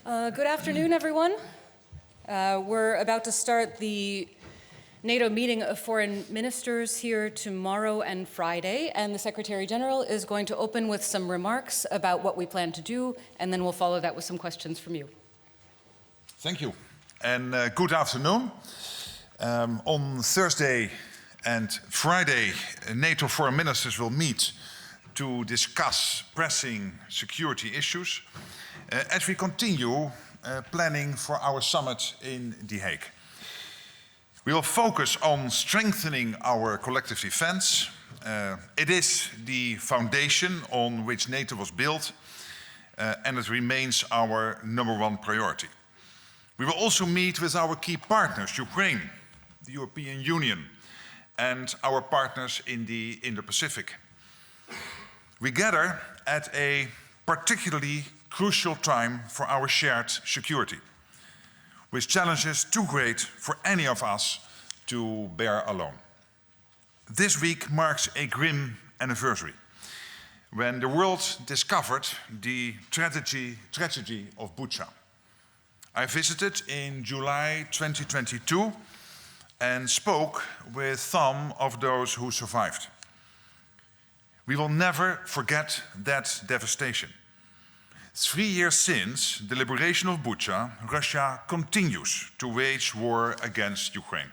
Good afternoon, everyone. We're about to start the NATO meeting of foreign ministers here tomorrow and Friday, and the Secretary General is going to open with some remarks about what we plan to do, and then we'll follow that with some questions from you. Thank you, and good afternoon. On Thursday and Friday, NATO foreign ministers will meet to discuss pressing security issues as we continue planning for our summit in The Hague. We will focus on strengthening our collective defense. It is the foundation on which NATO was built, and it remains our #1 priority. We will also meet with our key partners, Ukraine, the European Union, and our partners in the Indo-Pacific. We gather at a particularly crucial time for our shared security, with challenges too great for any of us to bear alone. This week marks a grim anniversary, when the world discovered the tragedy of Bucha. I visited in July 2022 and spoke with some of those who survived. We will never forget that devastation. 3 years since the liberation of Bucha, Russia continues to wage war against Ukraine.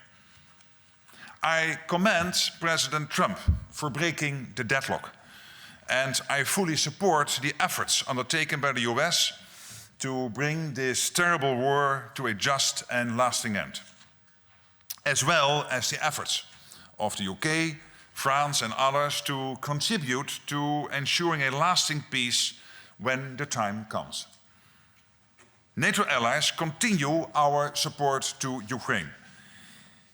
I commend President Trump for breaking the deadlock, and I fully support the efforts undertaken by the US to bring this terrible war to a just and lasting end, as well as the efforts of the UK, France and others to contribute to ensuring a lasting peace when the time comes. NATO allies continue our support to Ukraine.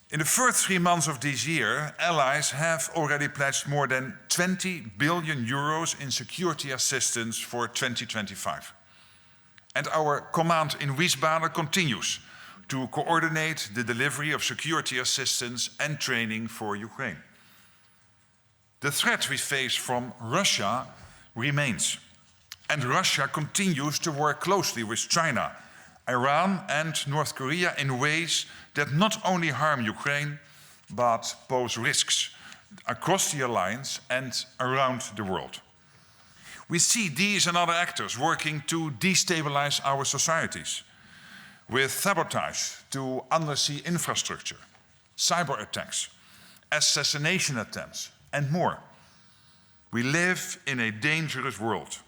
In the first 3 months of this year, allies have already pledged more than 20 billion euros in security assistance for 2025. And our command in Wiesbaden continues to coordinate the delivery of security assistance and training for Ukraine. The threat we face from Russia remains, and Russia continues to work closely with China, Iran and North Korea in ways that not only harm Ukraine, but pose risks across the alliance and around the world. We see these and other actors working to destabilize our societies, with sabotage to undersea infrastructure, cyber attacks, assassination attempts, and more. We live in a dangerous world.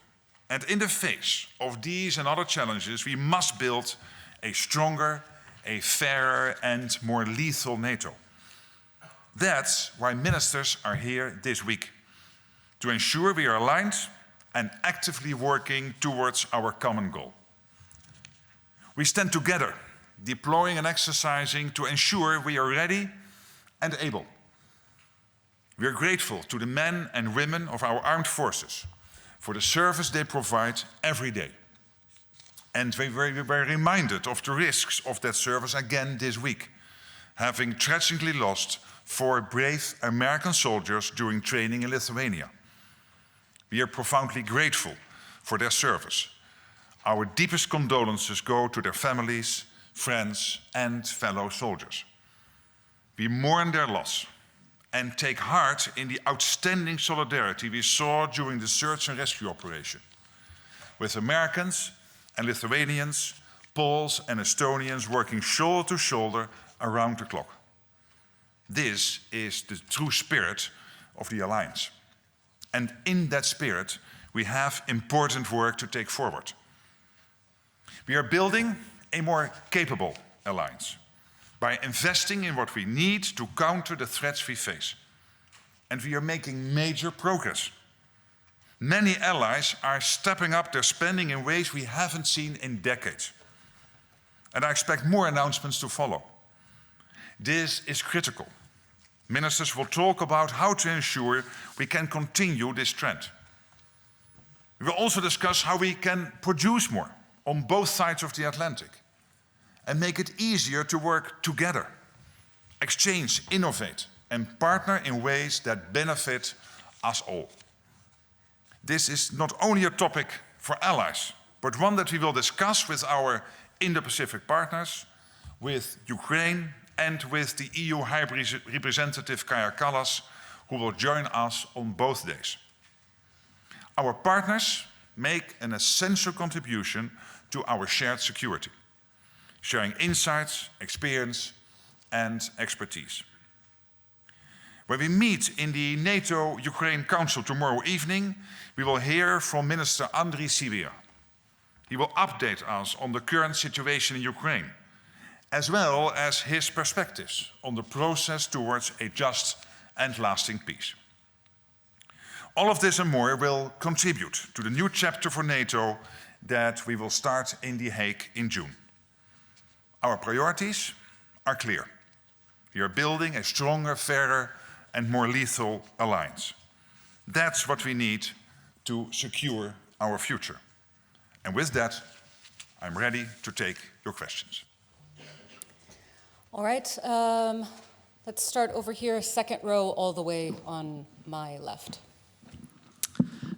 And in the face of these and other challenges, we must build a stronger, a fairer, and more lethal NATO. That's why ministers are here this week, to ensure we are aligned and actively working towards our common goal. We stand together, deploying and exercising to ensure we are ready and able. We are grateful to the men and women of our armed forces for the service they provide every day. And we were reminded of the risks of that service again this week, having tragically lost 4 brave American soldiers during training in Lithuania. We are profoundly grateful for their service. Our deepest condolences go to their families, friends, and fellow soldiers. We mourn their loss and take heart in the outstanding solidarity we saw during the search and rescue operation, with Americans and Lithuanians, Poles and Estonians working shoulder to shoulder around the clock. This is the true spirit of the alliance. And in that spirit, we have important work to take forward. We are building a more capable alliance by investing in what we need to counter the threats we face. And we are making major progress. Many allies are stepping up their spending in ways we haven't seen in decades. And I expect more announcements to follow. This is critical. Ministers will talk about how to ensure we can continue this trend. We will also discuss how we can produce more on both sides of the Atlantic and make it easier to work together, exchange, innovate, and partner in ways that benefit us all. This is not only a topic for allies, but one that we will discuss with our Indo-Pacific partners, with Ukraine and with the EU High Representative Kaja Kallas, who will join us on both days. Our partners make an essential contribution to our shared security, sharing insights, experience, and expertise. When we meet in the NATO-Ukraine Council tomorrow evening, we will hear from Minister Andriy Sybiha. He will update us on the current situation in Ukraine, as well as his perspectives on the process towards a just and lasting peace. All of this and more will contribute to the new chapter for NATO that we will start in The Hague in June. Our priorities are clear. We are building a stronger, fairer, and more lethal alliance. That's what we need to secure our future. And with that, I'm ready to take your questions. All right, let's start over here, second row all the way on my left.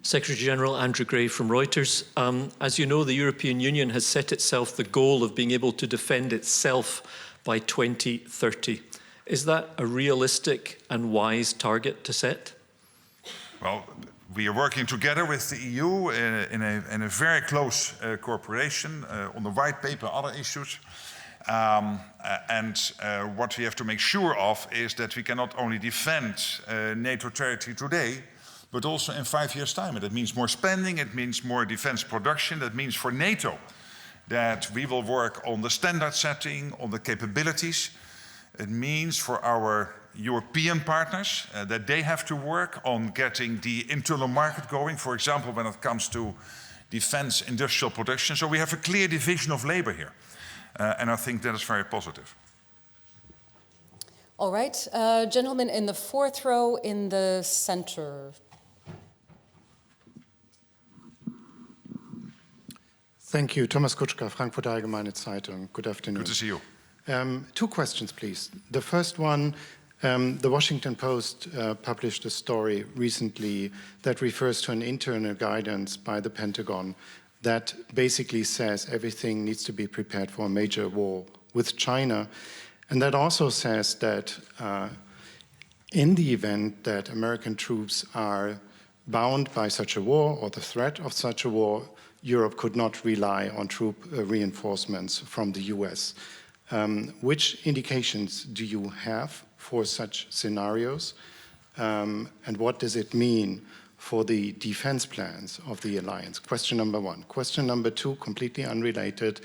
Secretary General Andrew Gray from Reuters. As you know, the European Union has set itself the goal of being able to defend itself by 2030. Is that a realistic and wise target to set? Well, we are working together with the EU in a very close cooperation on the white paper, other issues. What we have to make sure of is that we can not only defend NATO territory today, but also in 5 years' time. And that means more spending, it means more defense production, that means for NATO that we will work on the standard setting, on the capabilities. It means for our European partners that they have to work on getting the internal market going, for example, when it comes to defense industrial production. So we have a clear division of labor here. And I think that is very positive. All right, gentlemen in the fourth row in the center. Thank you. Thomas Kutschka, Frankfurter Allgemeine Zeitung. Good afternoon. Good to see you. 2 questions, please. The first one, the Washington Post published a story recently that refers to an internal guidance by the Pentagon that basically says everything needs to be prepared for a major war with China. And that also says that in the event that American troops are bound by such a war or the threat of such a war, Europe could not rely on troop reinforcements from the US. Which indications do you have for such scenarios? And what does it mean for the defense plans of the alliance? Question number 1. Question number 2, completely unrelated.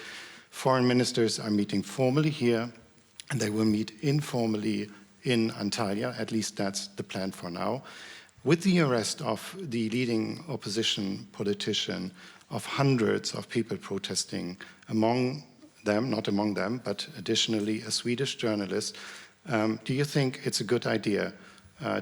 Foreign ministers are meeting formally here, and they will meet informally in Antalya. At least that's the plan for now. With the arrest of the leading opposition politician, of hundreds of people protesting, among them, not among them, but additionally a Swedish journalist, do you think it's a good idea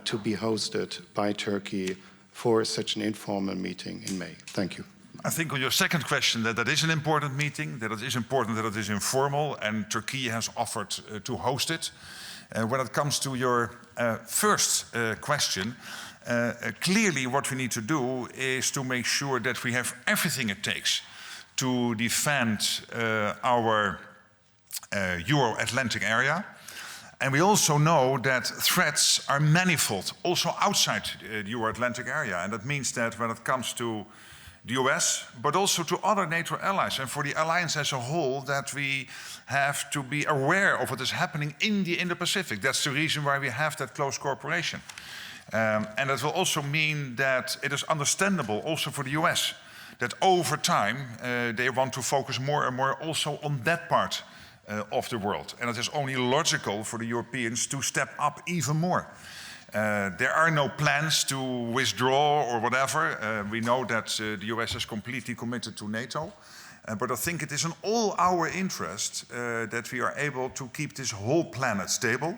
to be hosted by Turkey for such an informal meeting in May? Thank you. I think on your second question that is an important meeting, that it is important that it is informal, and Turkey has offered to host it. When it comes to your first question, clearly what we need to do is to make sure that we have everything it takes to defend our Euro-Atlantic area. And we also know that threats are manifold, also outside the Euro-Atlantic area. And that means that when it comes to the US, but also to other NATO allies, and for the alliance as a whole, that we have to be aware of what is happening in the Indo-Pacific. That's the reason why we have that close cooperation. And that will also mean that it is understandable also for the US that over time they want to focus more and more also on that part of the world. And it is only logical for the Europeans to step up even more. There are no plans to withdraw or whatever. We know that the US is completely committed to NATO. But I think it is in all our interest that we are able to keep this whole planet stable.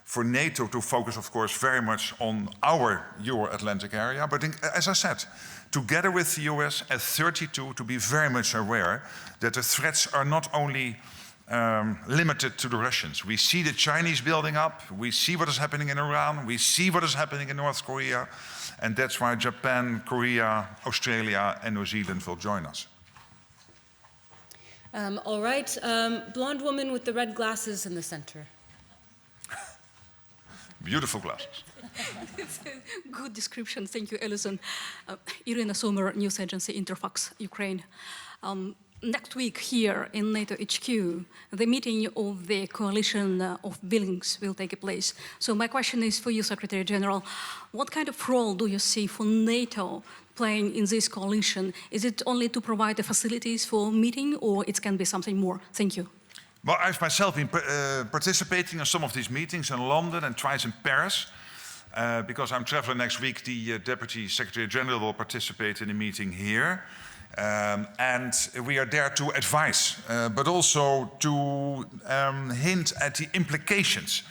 For NATO to focus, of course, very much on our Euro-Atlantic area. But as I said, together with the US at 32, to be very much aware that the threats are not only limited to the Russians. We see the Chinese building up. We see what is happening in Iran. We see what is happening in North Korea. And that's why Japan, Korea, Australia, and New Zealand will join us. All right, blonde woman with the red glasses in the center. Beautiful glasses. It's a good description. Thank you, Alison. Irina Sommer, news agency Interfax, Ukraine. Next week here in NATO HQ, the meeting of the coalition of willingness will take place. So my question is for you, Secretary General, what kind of role do you see for NATO playing in this coalition? Is it only to provide the facilities for meeting, or it can be something more? Thank you. Well, I've myself been participating in some of these meetings in London and twice in Paris. Because I'm traveling next week, the Deputy Secretary General will participate in a meeting here. And we are there to advise, but also to hint at the implications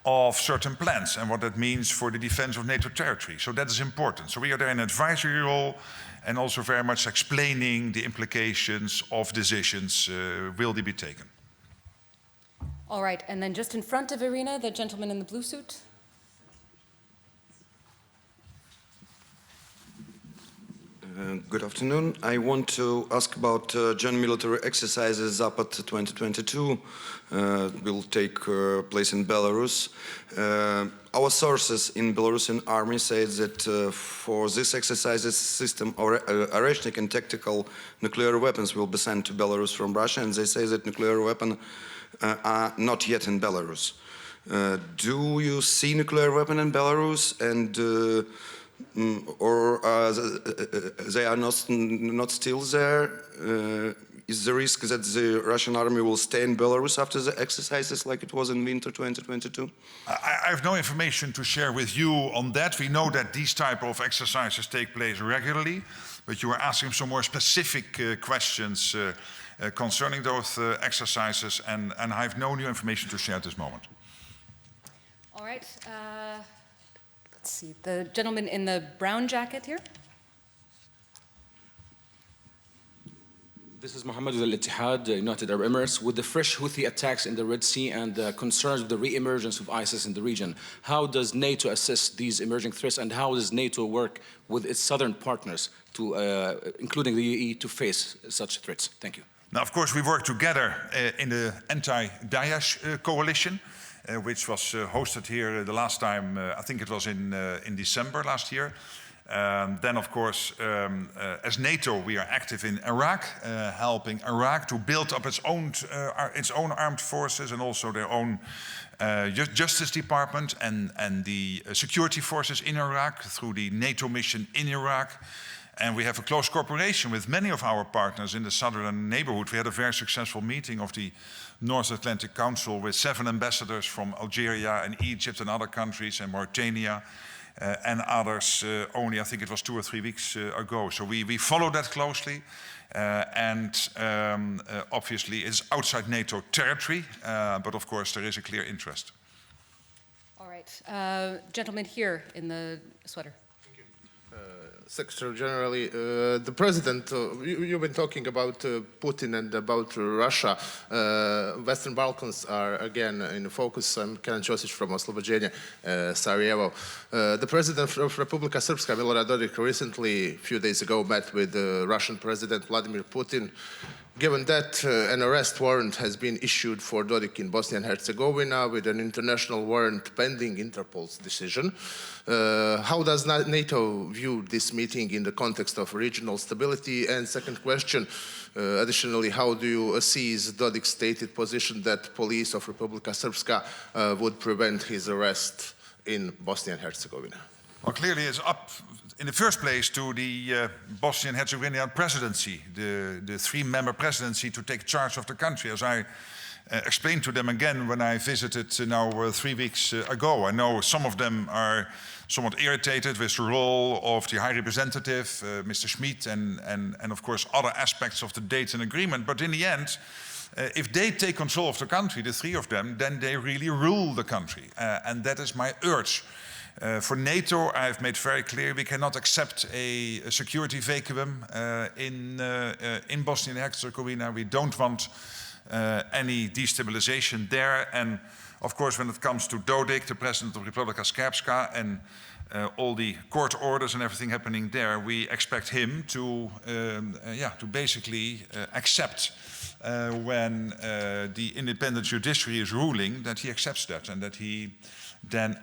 of certain plans and what that means for the defense of NATO territory. So that is important. So we are there in an advisory role and also very much explaining the implications of decisions will they be taken. All right, and then just in front of Irina, the gentleman in the blue suit. Good afternoon. I want to ask about joint military exercises Zapad 2022 will take place in Belarus. Our sources in Belarusian army say that for these exercises, system or Oreshnik and tactical nuclear weapons will be sent to Belarus from Russia, and they say that nuclear weapons are not yet in Belarus. Do you see nuclear weapon in Belarus, and or they are not still there? Is the risk that the Russian army will stay in Belarus after the exercises like it was in winter 2022? I have no information to share with you on that. We know that these type of exercises take place regularly, but you are asking some more specific questions concerning those exercises, and I have no new information to share at this moment. All right. Let's see, the gentleman in the brown jacket here. This is Mohammed with Al-Ittihad, United Arab Emirates. With the fresh Houthi attacks in the Red Sea and concerns with the re-emergence of ISIS in the region, how does NATO assess these emerging threats, and how does NATO work with its southern partners, to, including the UAE, to face such threats? Thank you. Now, of course, we work together in the anti-Daesh coalition, which was hosted here the last time, I think it was in December last year. Then, of course, as NATO, we are active in Iraq, helping Iraq to build up its own armed forces and also their own Justice Department and the security forces in Iraq through the NATO mission in Iraq. And we have a close cooperation with many of our partners in the southern neighborhood. We had a very successful meeting of the North Atlantic Council with 7 ambassadors from Algeria and Egypt and other countries, and Mauritania and others only, I think it was 2 or 3 weeks ago. So we follow that closely. And obviously it's outside NATO territory, but of course there is a clear interest. All right. Gentleman here in the sweater. Secretary General, the President, you've been talking about Putin and about Russia. Western Balkans are again in focus. I'm Kenan Ćosić from Oslobođenje, Sarajevo. The President of Republika Srpska, Milorad Dodik, recently, a few days ago, met with Russian President Vladimir Putin. Given that an arrest warrant has been issued for Dodik in Bosnia and Herzegovina with an international warrant pending Interpol's decision, how does NATO view this meeting in the context of regional stability? And second question, additionally, how do you assess Dodik's stated position that police of Republika Srpska would prevent his arrest in Bosnia and Herzegovina? Well, clearly it's up in the first place to the Bosnian Herzegovinian presidency, the 3-member presidency, to take charge of the country. As I explained to them again when I visited now 3 weeks ago, I know some of them are somewhat irritated with the role of the High Representative, Mr. Schmid, and of course other aspects of the Dayton Agreement. But in the end, if they take control of the country, the 3 of them, then they really rule the country. And that is my urge. For NATO, I've made very clear we cannot accept a security vacuum in Bosnia and Herzegovina. We don't want any destabilization there. And of course, when it comes to Dodik, the president of Republika Srpska, and all the court orders and everything happening there, we expect him to basically accept when the independent judiciary is ruling, that he accepts that and that he then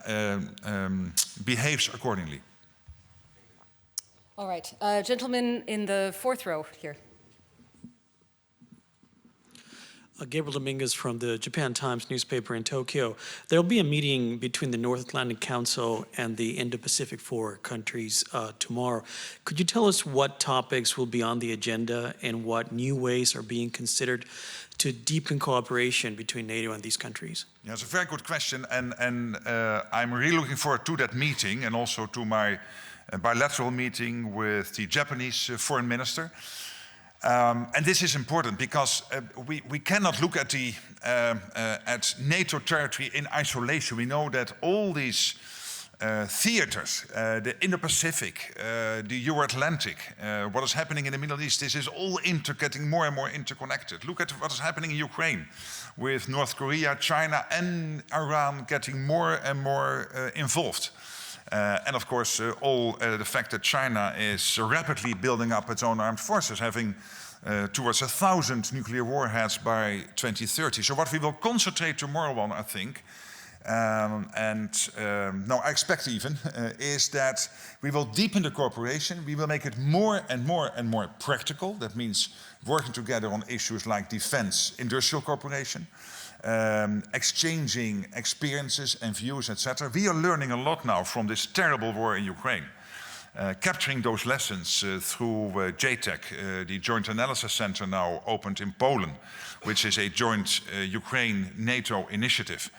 behaves accordingly. All right, gentleman in the fourth row here. Gabriel Dominguez from the Japan Times newspaper in Tokyo. There will be a meeting between the North Atlantic Council and the Indo-Pacific 4 countries tomorrow. Could you tell us what topics will be on the agenda and what new ways are being considered to deepen cooperation between NATO and these countries? Yeah, it's a very good question, and I'm really looking forward to that meeting and also to my bilateral meeting with the Japanese foreign minister. And this is important because we cannot look at at NATO territory in isolation. We know that all these theaters, the Indo-Pacific, the Euro-Atlantic, what is happening in the Middle East, this is all getting more and more interconnected. Look at what is happening in Ukraine with North Korea, China and Iran getting more and more involved. And of course, the fact that China is rapidly building up its own armed forces, having towards 1,000 nuclear warheads by 2030. So what we will concentrate tomorrow on, I think, I expect even, is that we will deepen the cooperation. We will make it more and more and more practical. That means working together on issues like defense, industrial cooperation, exchanging experiences and views, etc. We are learning a lot now from this terrible war in Ukraine. Capturing those lessons through JTEC, the Joint Analysis Center now opened in Poland, which is a joint Ukraine-NATO initiative.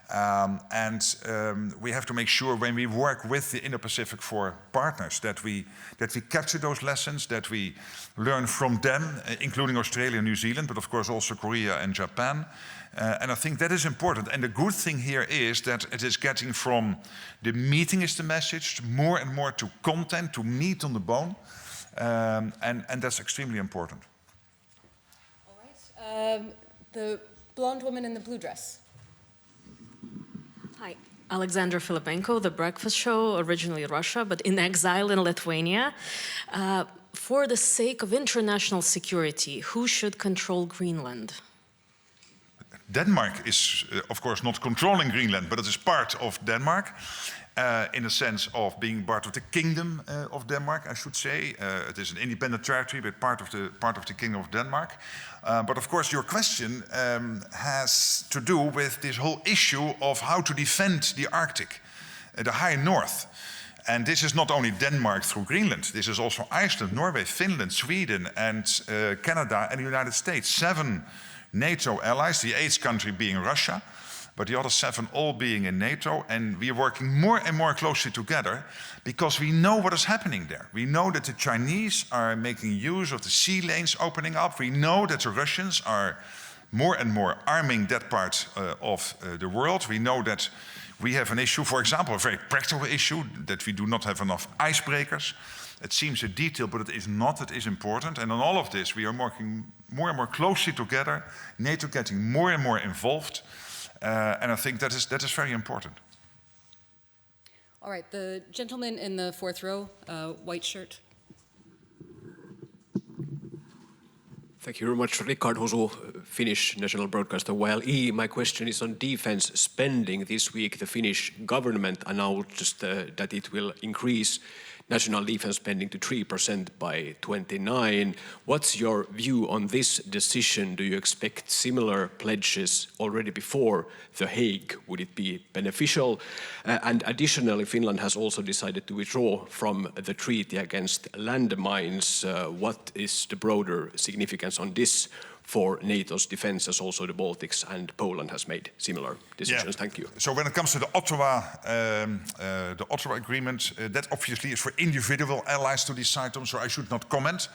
We have to make sure when we work with the Indo-Pacific 4 partners that we capture those lessons, that we learn from them, including Australia and New Zealand, but of course also Korea and Japan. And I think that is important. And the good thing here is that it is getting from the meeting is the message, more and more to content, to meat on the bone. And that's extremely important. All right, the blonde woman in the blue dress. Hi, Alexandra Filipenko, The Breakfast Show, originally Russia, but in exile in Lithuania. For the sake of international security, who should control Greenland? Denmark is, of course, not controlling Greenland, but it is part of Denmark, in the sense of being part of the Kingdom of Denmark, I should say. It is an independent territory, but part of the Kingdom of Denmark. But of course, your question has to do with this whole issue of how to defend the Arctic, the high north. And this is not only Denmark through Greenland. This is also Iceland, Norway, Finland, Sweden, and Canada, and the United States. 7 NATO allies, the 8th country being Russia, but the other 7 all being in NATO. And we are working more and more closely together because we know what is happening there. We know that the Chinese are making use of the sea lanes opening up. We know that the Russians are more and more arming that part of the world. We know that we have an issue, for example, a very practical issue, that we do not have enough icebreakers. It seems a detail, but it is not. It is important. And on all of this, we are working more and more closely together, NATO getting more and more involved. And I think that is very important. All right, the gentleman in the fourth row, white shirt. Thank you very much, Rickard Husu, Finnish national broadcaster YLE. My question is on defense spending. This week, the Finnish government announced that it will increase national defense spending to 3% by 29. What's your view on this decision? Do you expect similar pledges already before The Hague? Would it be beneficial? And additionally, Finland has also decided to withdraw from the treaty against landmines. What is the broader significance on this for NATO's defense, as also the Baltics and Poland has made similar decisions? Yeah. Thank you. So when it comes to the Ottawa agreement, that obviously is for individual allies to decide on, so I should not comment.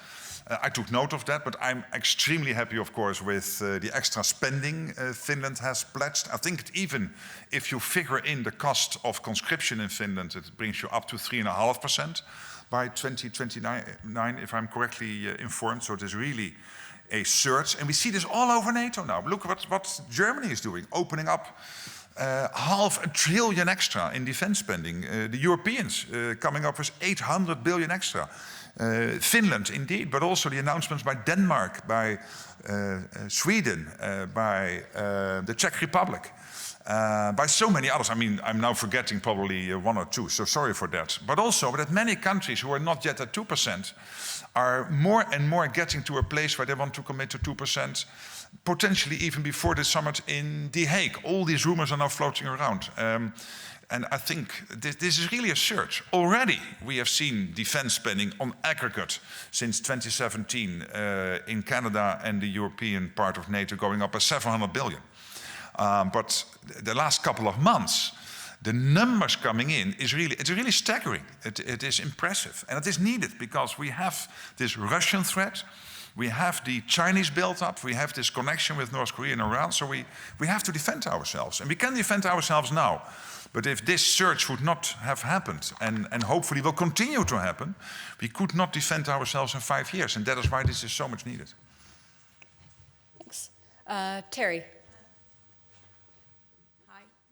I took note of that, but I'm extremely happy, of course, with the extra spending Finland has pledged. I think even if you figure in the cost of conscription in Finland, it brings you up to 3.5% by 2029, if I'm correctly informed. So it is really a surge, and we see this all over NATO now. Look what Germany is doing, opening up 500 billion extra in defense spending. The Europeans coming up with 800 billion extra. Finland, indeed, but also the announcements by Denmark, by Sweden, by the Czech Republic, by so many others. I mean, I'm now forgetting probably one or two, so sorry for that. But also that many countries who are not yet at 2% are more and more getting to a place where they want to commit to 2%, potentially even before the summit in The Hague. All these rumors are now floating around. And I think this is really a surge. Already we have seen defense spending on aggregate since 2017 in Canada and the European part of NATO going up by 700 billion. But the last couple of months, the numbers coming in it's really staggering. It is impressive, and it is needed because we have this Russian threat, we have the Chinese build-up, we have this connection with North Korea and Iran, so we have to defend ourselves, and we can defend ourselves now. But if this surge would not have happened, and hopefully will continue to happen, we could not defend ourselves in 5 years, and that is why this is so much needed. Thanks. Terry.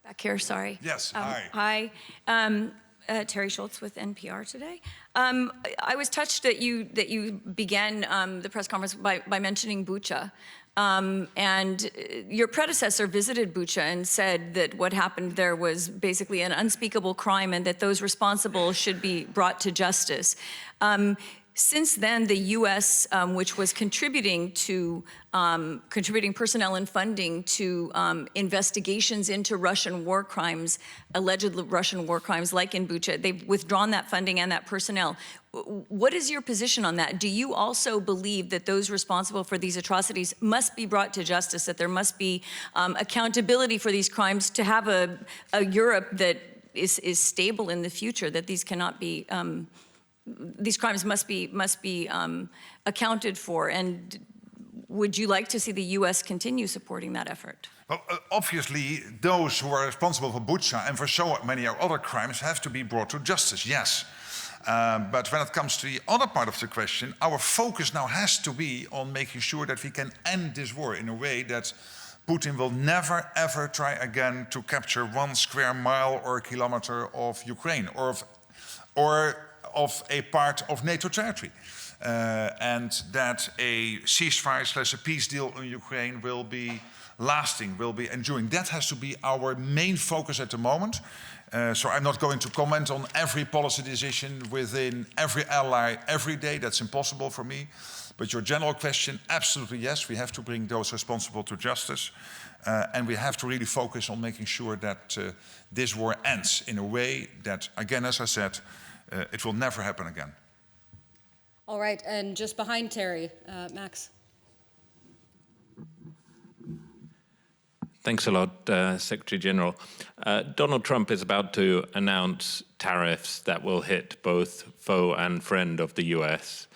Back here, sorry. Yes, hi. Hi, Terry Schultz with NPR today. I was touched that you began the press conference by mentioning Bucha. And your predecessor visited Bucha and said that what happened there was basically an unspeakable crime and that those responsible should be brought to justice. Since then, the U.S., which was contributing personnel and funding to investigations into Russian war crimes, alleged Russian war crimes like in Bucha, they've withdrawn that funding and that personnel. What is your position on that? Do you also believe that those responsible for these atrocities must be brought to justice, that there must be accountability for these crimes to have a Europe that is stable in the future, that these cannot be these crimes must be accounted for, and would you like to see the U.S. continue supporting that effort? Well, obviously, those who are responsible for Bucha and for so many other crimes have to be brought to justice, yes. But when it comes to the other part of the question, our focus now has to be on making sure that we can end this war in a way that Putin will never, ever try again to capture 1 square mile or kilometer of Ukraine or of a part of NATO territory. And that a ceasefire / a peace deal in Ukraine will be lasting, will be enduring. That has to be our main focus at the moment. So I'm not going to comment on every policy decision within every ally every day. That's impossible for me. But your general question, absolutely yes, we have to bring those responsible to justice. And we have to really focus on making sure that this war ends in a way that, again, as I said, it will never happen again. All right, and just behind Terry, Max. Thanks a lot, Secretary General. Donald Trump is about to announce tariffs that will hit both foe and friend of the US.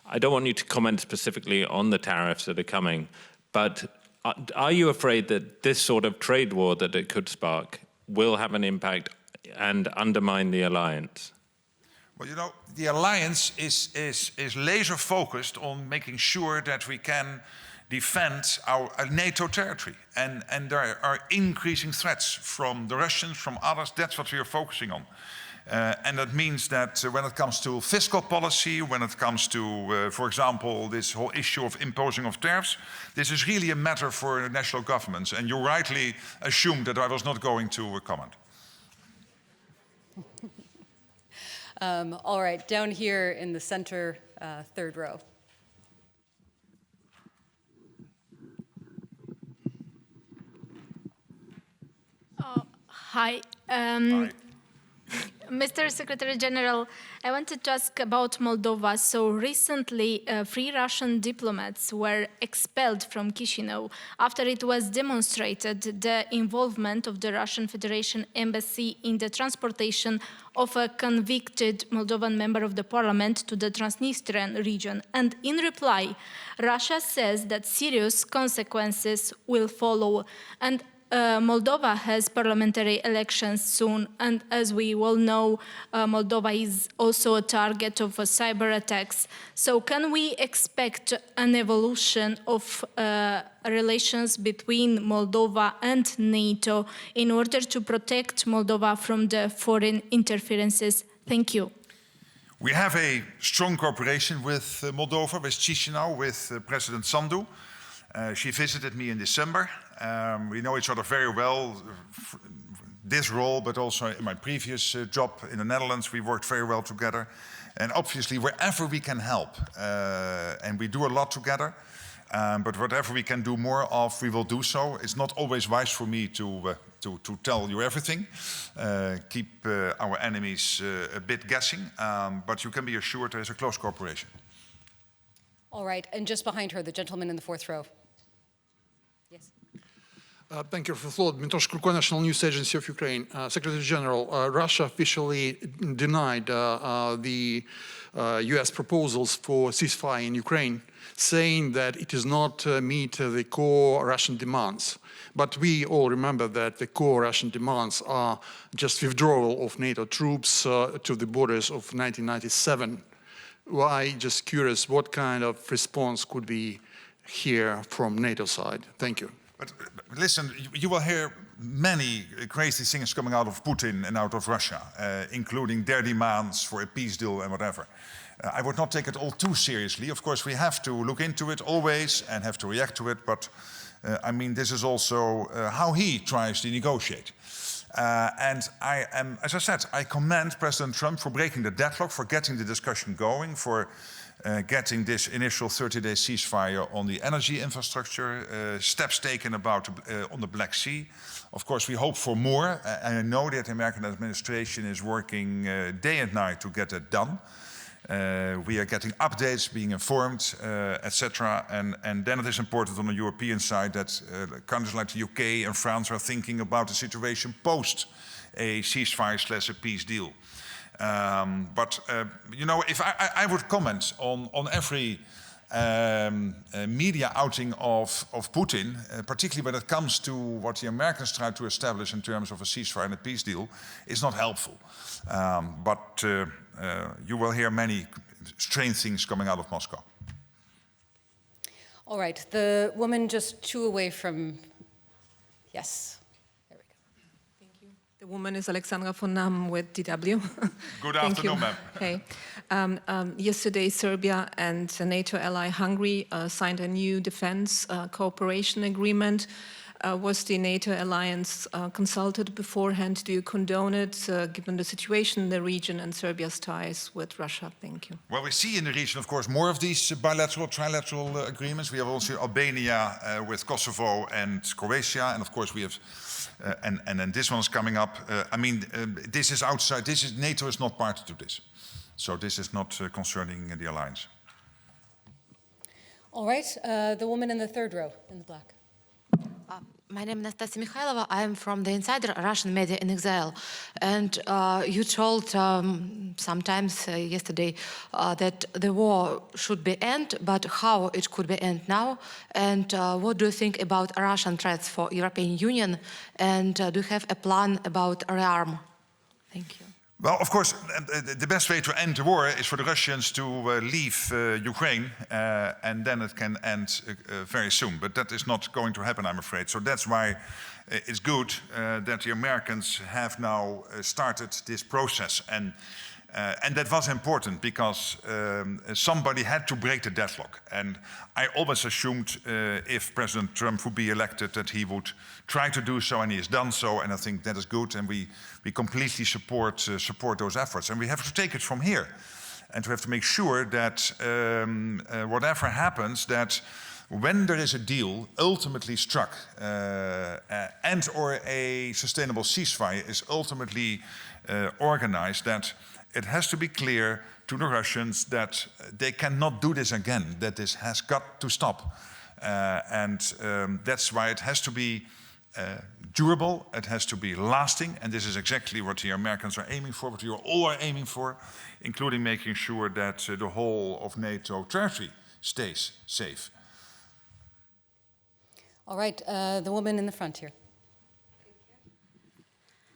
I don't want you to comment specifically on the tariffs that are coming, but are you afraid that this sort of trade war that it could spark will have an impact and undermine the alliance? Well, you know, the alliance is laser focused on making sure that we can defend our NATO territory. And there are increasing threats from the Russians, from others. That's what we are focusing on. And that means that when it comes to fiscal policy, when it comes to, for example, this whole issue of imposing of tariffs, this is really a matter for national governments. And you rightly assumed that I was not going to comment. All right, down here in the center, third row. Hi. Hi. Mr. Secretary General, I wanted to ask about Moldova. So recently, 3 Russian diplomats were expelled from Chisinau after it was demonstrated the involvement of the Russian Federation embassy in the transportation of a convicted Moldovan member of the parliament to the Transnistrian region. And in reply, Russia says that serious consequences will follow. And Moldova has parliamentary elections soon, and as we all know, Moldova is also a target of cyber attacks. So can we expect an evolution of relations between Moldova and NATO in order to protect Moldova from the foreign interferences? Thank you. We have a strong cooperation with Moldova, with Chisinau, with President Sandu. She visited me in December. We know each other very well, this role, but also in my previous job in the Netherlands, we worked very well together. And obviously, wherever we can help, and we do a lot together, but whatever we can do more of, we will do so. It's not always wise for me to tell you everything, keep our enemies a bit guessing, but you can be assured there is a close cooperation. All right, and just behind her, the gentleman in the fourth row. Yes. Thank you for the floor. Dmitry Shkurko, National News Agency of Ukraine. Secretary General, Russia officially denied the US proposals for ceasefire in Ukraine, saying that it does not meet the core Russian demands. But we all remember that the core Russian demands are just withdrawal of NATO troops to the borders of 1997. Why, just curious, what kind of response could we hear from NATO side? Thank you. But listen, you will hear many crazy things coming out of Putin and out of Russia, including their demands for a peace deal and whatever. I would not take it all too seriously. Of course, we have to look into it always and have to react to it, but I mean, this is also how he tries to negotiate. And I am, as I said, I commend President Trump for breaking the deadlock, for getting the discussion going, for getting this initial 30-day ceasefire on the energy infrastructure, steps taken about on the Black Sea. Of course, we hope for more. I know that the American administration is working day and night to get it done. We are getting updates, being informed, etc. And then it is important on the European side that countries like the UK and France are thinking about the situation post a ceasefire / a peace deal. But you know, if I would comment on every media outing of Putin, particularly when it comes to what the Americans try to establish in terms of a ceasefire and a peace deal, is not helpful. But you will hear many strange things coming out of Moscow. All right, the woman just two away from, yes. The woman is Alexandra von Nam with DW. Good afternoon, ma'am. Hey. Yesterday, Serbia and the NATO ally Hungary signed a new defense cooperation agreement. Was the NATO alliance consulted beforehand? Do you condone it, given the situation in the region and Serbia's ties with Russia? Thank you. Well, we see in the region, of course, more of these bilateral, trilateral agreements. We have also Albania with Kosovo and Croatia, and of course we have, and then this one is coming up. I mean, this is outside. NATO is not part to this, so this is not concerning the alliance. All right, the woman in the third row in the black. My name is Nastasia Mikhailova. I am from the Insider, Russian media in exile. And you told sometimes yesterday that the war should be end, but how it could be end now? And what do you think about Russian threats for European Union? And do you have a plan about rearm? Thank you. Well, of course, the best way to end the war is for the Russians to leave Ukraine, and then it can end very soon. But that is not going to happen, I'm afraid. So that's why it's good that the Americans have now started this process. And that was important because somebody had to break the deadlock. And I always assumed if President Trump would be elected that he would try to do so, and he has done so. And I think that is good. And we completely support those efforts. And we have to take it from here. And we have to make sure that whatever happens, that when there is a deal ultimately struck and or a sustainable ceasefire is ultimately organized, that it has to be clear to the Russians that they cannot do this again, that this has got to stop. And that's why it has to be durable, it has to be lasting, and this is exactly what the Americans are aiming for, what you all are aiming for, including making sure that the whole of NATO territory stays safe. All right, the woman in the front here.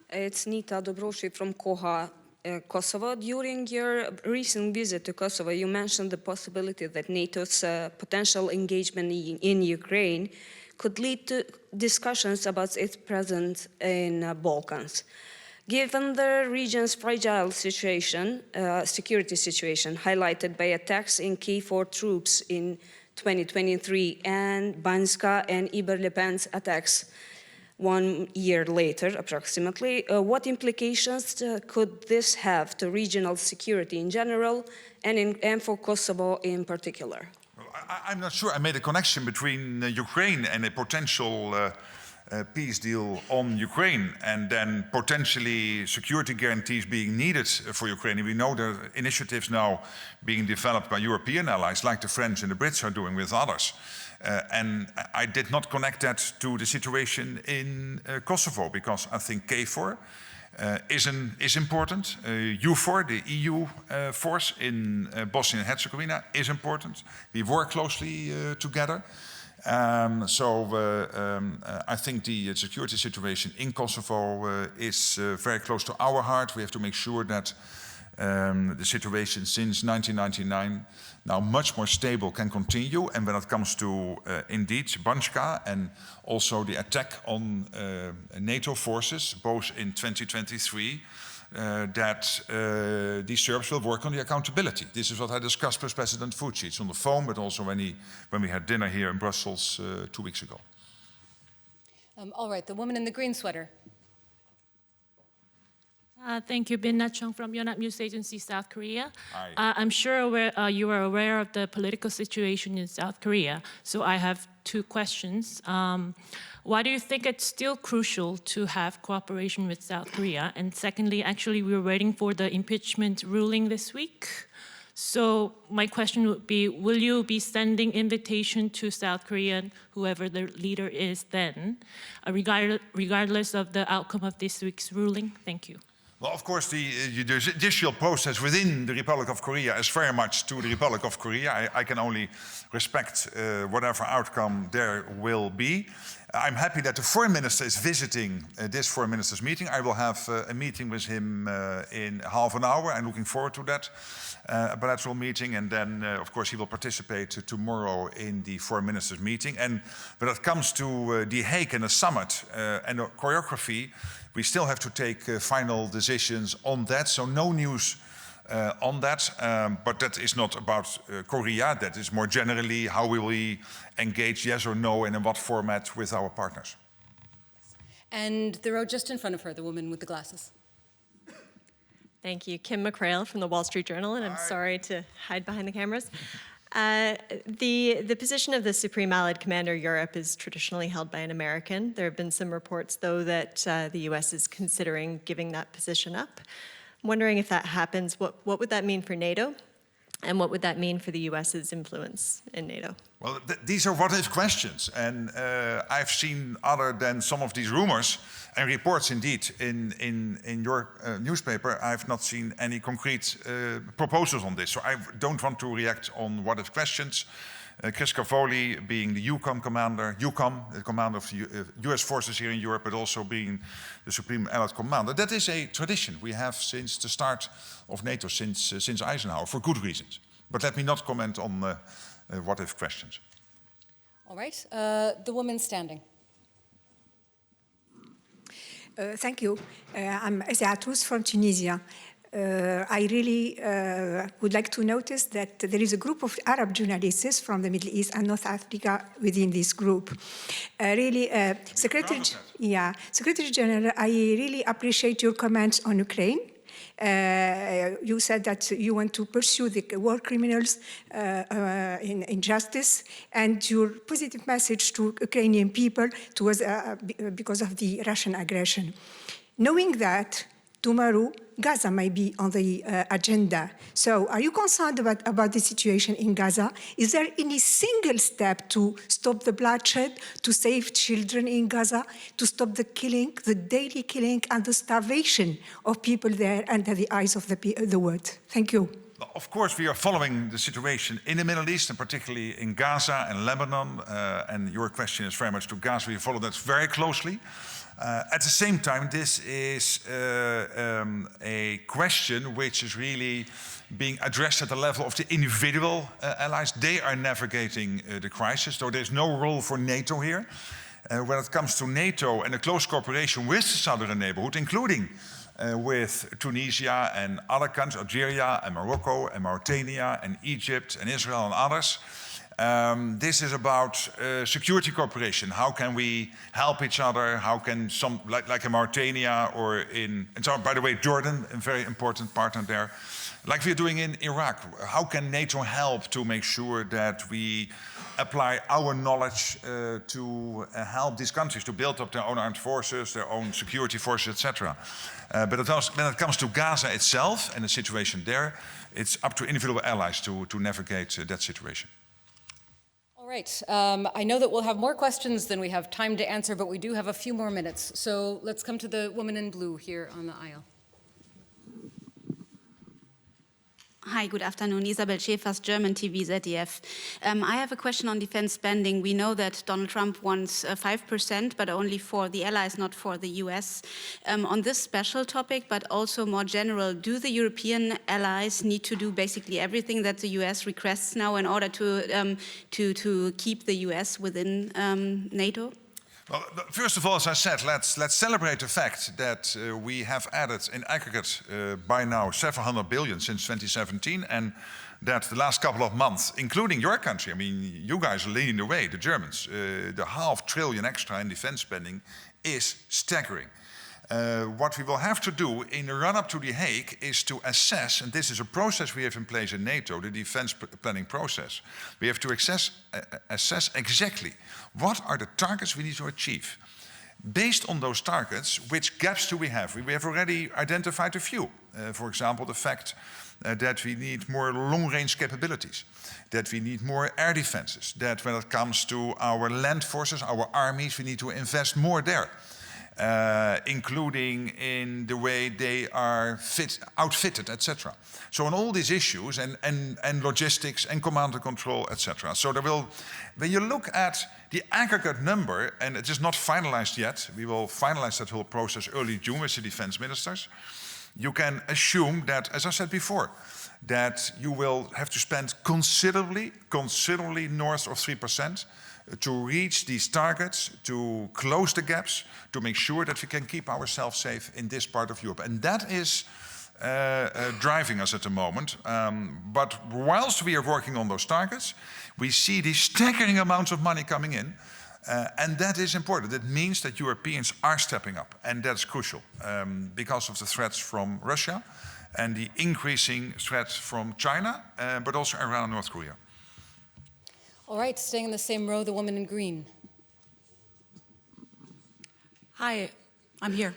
It's Nita Dobroshi from Koha, Kosovo. During your recent visit to Kosovo, you mentioned the possibility that NATO's potential engagement in Ukraine could lead to discussions about its presence in Balkans. Given the region's fragile situation, security situation, highlighted by attacks in KFOR troops in 2023 and Banska and Iber-Lepen's attacks 1 year later, approximately, what implications could this have to regional security in general and for Kosovo in particular? Well, I'm not sure I made a connection between Ukraine and a potential peace deal on Ukraine and then potentially security guarantees being needed for Ukraine. We know there are initiatives now being developed by European allies like the French and the Brits are doing with others. And I did not connect that to the situation in Kosovo because I think KFOR is important. EUFOR, the EU force in Bosnia and Herzegovina, is important. We work closely together. I think the security situation in Kosovo is very close to our heart. We have to make sure that the situation since 1999, now much more stable, can continue. And when it comes to, indeed, Banska and also the attack on NATO forces, both in 2023, that the Serbs will work on the accountability. This is what I discussed with President Vučić on the phone, but also when we had dinner here in Brussels 2 weeks ago. All right, the woman in the green sweater. Thank you. Bin Na-chung from Yonhap News Agency, South Korea. Hi. I'm sure you are aware of the political situation in South Korea, so I have 2 questions. Why do you think it's still crucial to have cooperation with South Korea? And secondly, actually, we're waiting for the impeachment ruling this week. So my question would be, will you be sending invitation to South Korea, whoever the leader is then, regardless of the outcome of this week's ruling? Thank you. Well, of course, the judicial process within the Republic of Korea is very much to the Republic of Korea. I can only respect whatever outcome there will be. I'm happy that the foreign minister is visiting this foreign ministers meeting. I will have a meeting with him in half an hour. I'm looking forward to that bilateral meeting. And then, of course, he will participate tomorrow in the foreign ministers meeting. And when it comes to the Hague and the summit and the choreography, we still have to take final decisions on that. So no news on that, but that is not about Korea. That is more generally how will we engage, yes or no, and in what format with our partners. And the row just in front of her, the woman with the glasses. Thank you. Kim McCrail from the Wall Street Journal, and I'm sorry to hide behind the cameras. The position of the Supreme Allied Commander Europe is traditionally held by an American. There have been some reports, though, that the U.S. is considering giving that position up. I'm wondering if that happens, what would that mean for NATO? And what would that mean for the U.S.'s influence in NATO? Well, these are what-if questions. And I've seen, other than some of these rumors and reports indeed in your newspaper, I've not seen any concrete proposals on this. So I don't want to react on what-if questions. Chris Cavoli being the EUCOM commander, the commander of the US forces here in Europe, but also being the Supreme Allied Commander. That is a tradition we have since the start of NATO, since Eisenhower, for good reasons. But let me not comment on what-if questions. All right, the woman standing. Thank you. I'm Ezatus from Tunisia. I really would like to notice that there is a group of Arab journalists from the Middle East and North Africa within this group. Secretary General, I really appreciate your comments on Ukraine. You said that you want to pursue the war criminals in justice, and your positive message to Ukrainian people because of the Russian aggression. Knowing that, tomorrow, Gaza might be on the agenda. So are you concerned about the situation in Gaza? Is there any single step to stop the bloodshed, to save children in Gaza, to stop the killing, the daily killing and the starvation of people there under the eyes of the world? Thank you. Of course, we are following the situation in the Middle East, and particularly in Gaza and Lebanon. And your question is very much to Gaza. We follow that very closely. At the same time, this is a question which is really being addressed at the level of the individual allies. They are navigating the crisis, so there's no role for NATO here. When it comes to NATO and the close cooperation with the southern neighborhood, including with Tunisia and other countries, Algeria and Morocco and Mauritania and Egypt and Israel and others, this is about security cooperation. How can we help each other? How can some, like in Mauritania or and so, by the way, Jordan, a very important partner there, like we're doing in Iraq. How can NATO help to make sure that we apply our knowledge to help these countries to build up their own armed forces, their own security forces, etc. But when it comes to Gaza itself and the situation there, it's up to individual allies to navigate that situation. All right. I know that we'll have more questions than we have time to answer, but we do have a few more minutes. So let's come to the woman in blue here on the aisle. Hi, good afternoon. Isabel Schäfers, German TV, ZDF. I have a question on defense spending. We know that Donald Trump wants 5%, but only for the allies, not for the US. On this special topic, but also more general, do the European allies need to do basically everything that the US requests now in order to keep the US within NATO? Well, first of all, as I said, let's celebrate the fact that we have added in aggregate by now several hundred billion since 2017, and that the last couple of months, including your country, I mean, you guys are leading the way, the Germans, the $500 billion extra in defense spending is staggering. What we will have to do in the run-up to The Hague is to assess, and this is a process we have in place in NATO, the defense planning process. We have to assess exactly what are the targets we need to achieve. Based on those targets, which gaps do we have? We have already identified a few. For example, the fact that we need more long-range capabilities, that we need more air defenses, that when it comes to our land forces, our armies, we need to invest more there. Including in the way they are outfitted, etc. So on all these issues, and logistics and command and control, etc. So there will, when you look at the aggregate number, and it is not finalized yet, we will finalize that whole process early June with the defense ministers, you can assume that, as I said before, that you will have to spend considerably north of 3%, to reach these targets, to close the gaps, to make sure that we can keep ourselves safe in this part of Europe. And that is driving us at the moment. But whilst we are working on those targets, we see these staggering amounts of money coming in. And that is important. That means that Europeans are stepping up. And that's crucial because of the threats from Russia and the increasing threats from China, but also around North Korea. All right, staying in the same row, the woman in green. Hi, I'm here.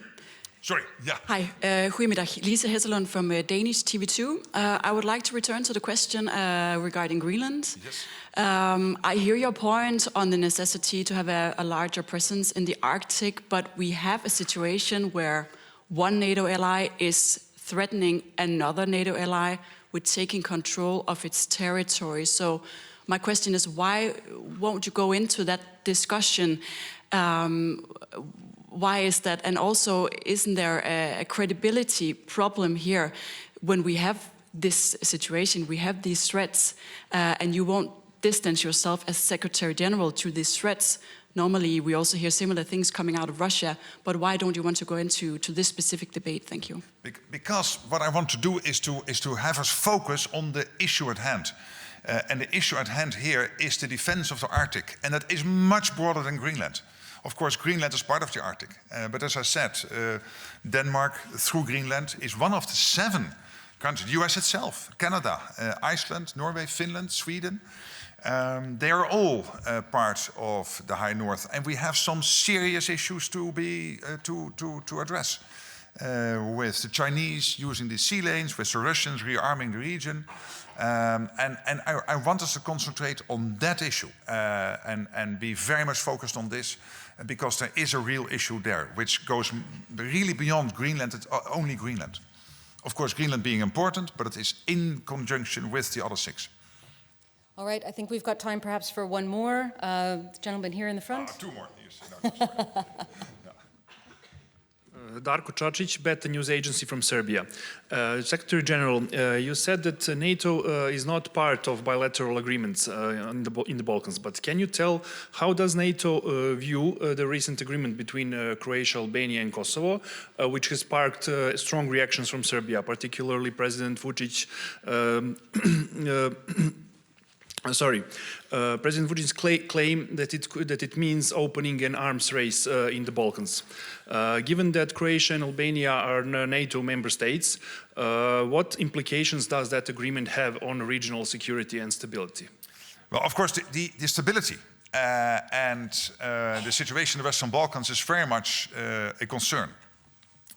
Sorry, yeah. Hi, goedemiddag. Lisa Hesselund from Danish TV2. I would like to return to the question regarding Greenland. Yes. I hear your point on the necessity to have a larger presence in the Arctic, but we have a situation where one NATO ally is threatening another NATO ally with taking control of its territory. So my question is, why won't you go into that discussion? Why is that? And also, isn't there a credibility problem here when we have this situation, we have these threats, and you won't distance yourself as Secretary General to these threats? Normally, we also hear similar things coming out of Russia, but why don't you want to go into this specific debate? Thank you. Because what I want to do is to have us focus on the issue at hand. And the issue at hand here is the defense of the Arctic, and that is much broader than Greenland. Of course, Greenland is part of the Arctic, but as I said, Denmark, through Greenland, is one of the 7 countries, the US itself, Canada, Iceland, Norway, Finland, Sweden. They are all part of the High North, and we have some serious issues to address. With the Chinese using the sea lanes, with the Russians rearming the region. And I want us to concentrate on that issue and be very much focused on this, because there is a real issue there, which goes really beyond Greenland, it's only Greenland. Of course, Greenland being important, but it is in conjunction with the other 6. All right, I think we've got time perhaps for one more. The gentleman here in the front. 2 more, yes. No, Darko Čačić, Beta News Agency from Serbia. Secretary General, you said that NATO is not part of bilateral agreements in the Balkans, but can you tell how does NATO view the recent agreement between Croatia, Albania and Kosovo, which has sparked strong reactions from Serbia, particularly President Vučić President Vučić's claim that it means opening an arms race in the Balkans. Given that Croatia and Albania are NATO member states, what implications does that agreement have on regional security and stability? Well, of course, the stability and the situation in the Western Balkans is very much a concern.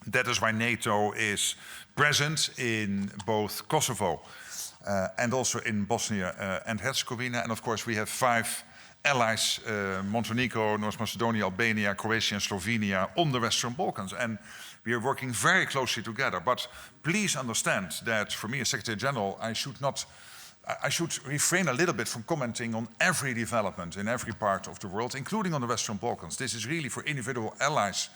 That is why NATO is present in both Kosovo and also in Bosnia and Herzegovina. And of course, we have 5 allies, Montenegro, North Macedonia, Albania, Croatia and Slovenia on the Western Balkans. And we are working very closely together. But please understand that for me as Secretary General, I should refrain a little bit from commenting on every development in every part of the world, including on the Western Balkans. This is really for individual allies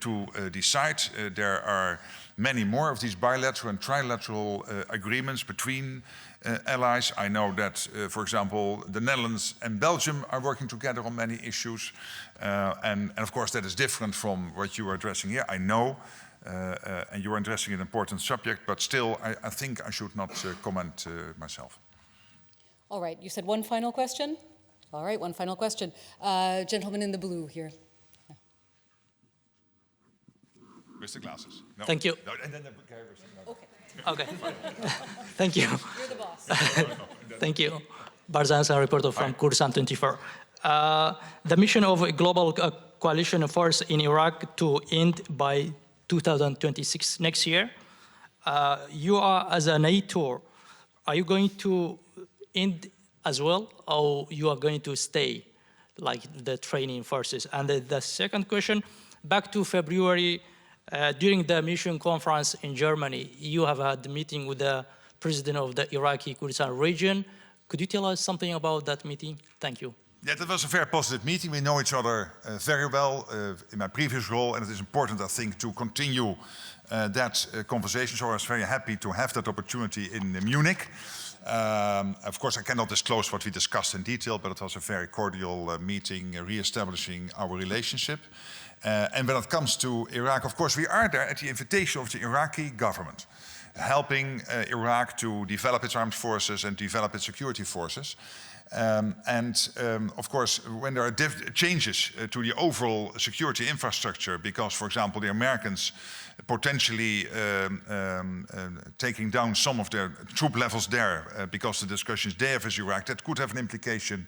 to decide. There are many more of these bilateral and trilateral agreements between allies. I know that, for example, the Netherlands and Belgium are working together on many issues. And of course, that is different from what you are addressing here. I know, and you are addressing an important subject, but still, I think I should not comment myself. All right, you said one final question? All right, one final question. Gentleman in the blue here. Mr. Glasses. No. Thank you. No, and then okay. Okay. Thank you. You're the boss. Thank you. Barzansan, reporter from Kurdistan 24. The mission of a global coalition force in Iraq to end by 2026, next year. You are, as a NATO, are you going to end as well, or you are going to stay, like the training forces? And the second question, back to February, during the mission conference in Germany, you have had a meeting with the president of the Iraqi Kurdistan region. Could you tell us something about that meeting? Thank you. Yeah, that was a very positive meeting. We know each other very well in my previous role, and it is important, I think, to continue that conversation. So I was very happy to have that opportunity in Munich. Of course, I cannot disclose what we discussed in detail, but it was a very cordial meeting, re-establishing our relationship. And when it comes to Iraq, of course, we are there at the invitation of the Iraqi government, helping Iraq to develop its armed forces and develop its security forces. Of course, when there are changes to the overall security infrastructure, because, for example, the Americans potentially taking down some of their troop levels there because of the discussions they have with Iraq, that could have an implication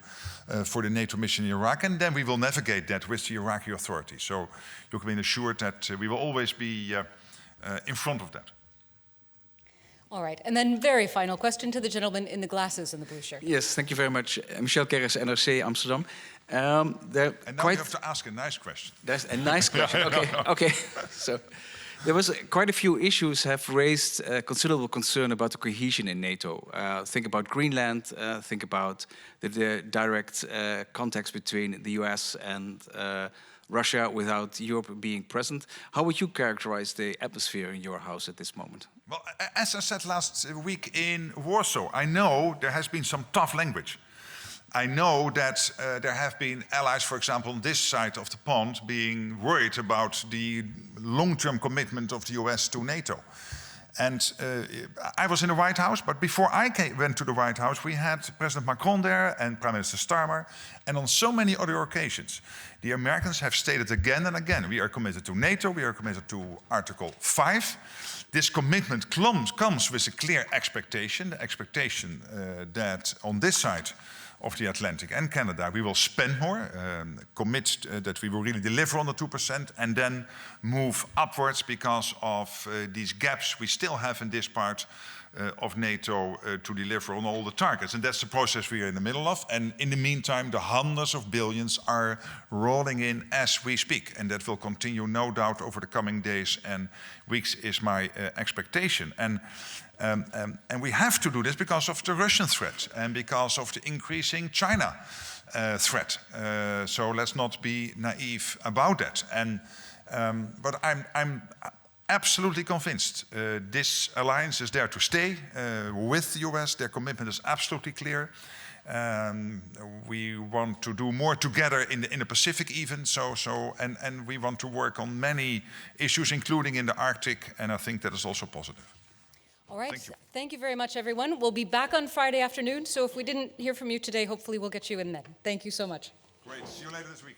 for the NATO mission in Iraq, and then we will navigate that with the Iraqi authorities. So you can be assured that we will always be in front of that. All right, and then very final question to the gentleman in the glasses and the blue shirt. Yes, thank you very much. Michel Kerris, NRC Amsterdam. And now you have to ask a nice question. That's a nice question, okay. Okay. So there was quite a few issues have raised considerable concern about the cohesion in NATO. Think about Greenland, think about the direct contacts between the US and Russia without Europe being present. How would you characterize the atmosphere in your house at this moment? Well, as I said last week in Warsaw, I know there has been some tough language. I know that there have been allies, for example, on this side of the pond, being worried about the long-term commitment of the US to NATO. And I was in the White House, but before I went to the White House, we had President Macron there and Prime Minister Starmer, and on so many other occasions. The Americans have stated again and again, we are committed to NATO, we are committed to Article 5. This commitment comes with a clear expectation, the expectation that on this side of the Atlantic and Canada, we will spend more, commit that we will really deliver on the 2%, and then move upwards because of these gaps we still have in this part of NATO to deliver on all the targets. And that's the process we are in the middle of. And in the meantime, the hundreds of billions are rolling in as we speak. And that will continue, no doubt, over the coming days and weeks is my expectation. And we have to do this because of the Russian threat and because of the increasing China threat. So let's not be naive about that. And But I'm absolutely convinced this alliance is there to stay with the US. Their commitment is absolutely clear. We want to do more together in the Pacific even, and we want to work on many issues, including in the Arctic, and I think that is also positive. All right, thank you very much, everyone. We'll be back on Friday afternoon, so if we didn't hear from you today, hopefully we'll get you in then. Thank you so much. Great, see you later this week.